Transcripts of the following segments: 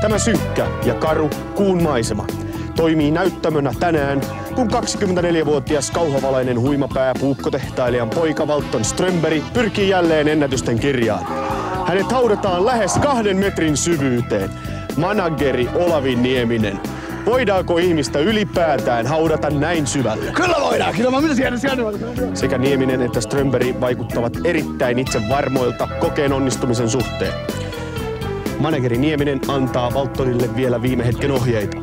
Tämä synkkä ja karu kuun maisema toimii näyttämönä tänään, kun 24-vuotias kauhavalainen huimapää puukkotehtailijan poika Valton Strömberg pyrkii jälleen ennätysten kirjaan. Hänet haudataan lähes 2 metrin syvyyteen. Manageri Olavi Nieminen. Voidaanko ihmistä ylipäätään haudata näin syvälle? Kyllä voidaan, kyllä mä mitä siellä. Sekä Nieminen että Strömberg vaikuttavat erittäin itsevarmoilta kokeen onnistumisen suhteen. Manageri Nieminen antaa Valtonille vielä viime hetken ohjeita.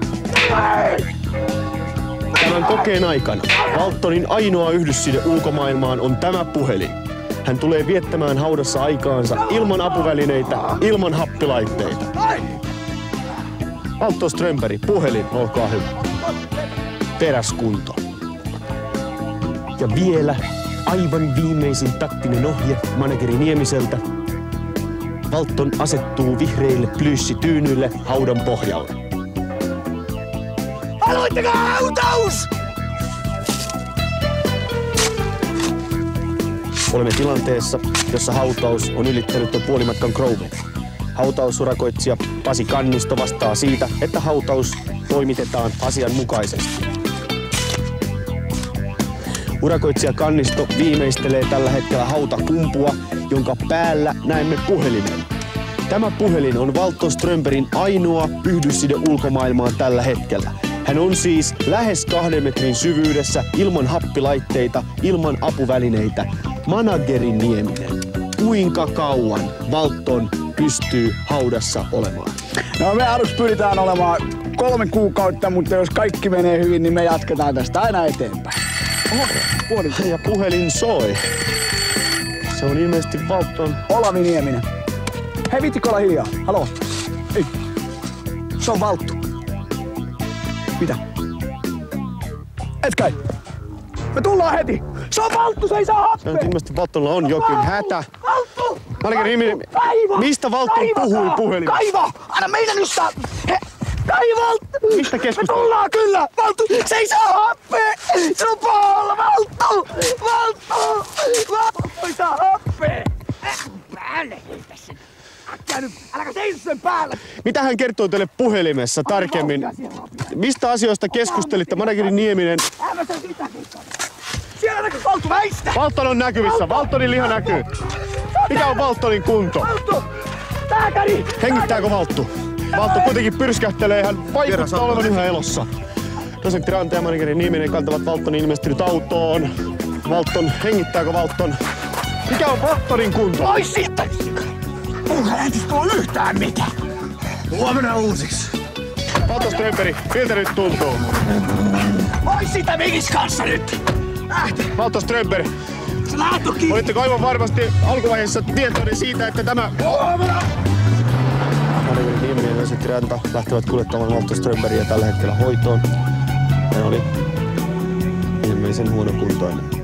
Tämän kokeen aikana Valtonin ainoa yhdysside ulkomaailmaan on tämä puhelin. Hän tulee viettämään haudassa aikaansa ilman apuvälineitä, ilman happilaitteita. Valton Strömberg, puhelin, olkaa hyvä. Teräskunto. Ja vielä aivan viimeisin taktinen ohje manageri Niemiseltä. Valton asettuu vihreille plyyssityynyille haudan pohjalle. Aloittakaa hautaus! Olemme tilanteessa, jossa hautaus on ylittänyt jo puolimatkan Groven. Hautausurakoitsija Pasi Kannisto vastaa siitä, että hautaus toimitetaan asianmukaisesti. Urakoitsija Kannisto viimeistelee tällä hetkellä hautapumpua, jonka päällä näemme puhelimen. Tämä puhelin on Valton Strömbergin ainoa yhdysside ulkomaailmaan tällä hetkellä. Hän on siis lähes 2 metrin syvyydessä ilman happilaitteita, ilman apuvälineitä. Manageri Nieminen. Kuinka kauan Valton pystyy haudassa olemaan? No me aluksi pyritään olemaan 3 kuukautta, mutta jos kaikki menee hyvin, niin me jatketaan tästä aina eteenpäin. Oho, ja puhelin soi. Se on ilmeisesti Valton. Olavi Nieminen. Hei, viittikö olla hiljaa? Haloo? Ei. Se on Valttu. Mitä? Et kai? Me tullaan heti! Se on Valttu, se ei saa happea! Se on ilmeisesti Valtonilla on jokin hätä. Valttu! Manageri Nieminen, mistä Valton puhui puhelimessa? Kaiva! Anna meidän nyt saa! Kaiva! Mistä keskustelut? Me tullaan kyllä! Valttu! Se ei saa happea! Se on pahalla! Valttu! Valttu! Valttu ei saa happea! Päälle heittäisi! Äläkä seiso sen päällä! Mitä hän kertoo teille puhelimessa tarkemmin? Mistä asioista keskustelitte, manageri Nieminen? Siellä näkyy Valttu, väistä! Valton on näkyvissä, Valtonin liha näkyy. Mikä on Valtonin kunto? Valttu! Lääkäri! Hengittääkö Valttu? Valtto kuitenkin pyrskähtelee, hän vaikuttaa olevan yhä elossa. Dosentti Ranta ja manageri Nieminen kantavat Valtonin ilmestynyt autoon. Valton, hengittääkö Valton? Mikä on Valtonin kunto? Pois siitä! Mulla ei tuo yhtään mitään! Huomenna uusiksi! Valton Strömberg, miltä nyt tuntuu? Pois siitä Mikis kanssa nyt! Valton Strömberg, se lähtö kiinni! olitteko aivan varmasti alkuvaiheessa tietoinen siitä, että tämä... Manageri Nieminen ja Dosentti Ranta lähtevät kuljettamaan Valton Strömbergia tällä hetkellä hoitoon. Hän oli ilmeisen huonokuntoinen.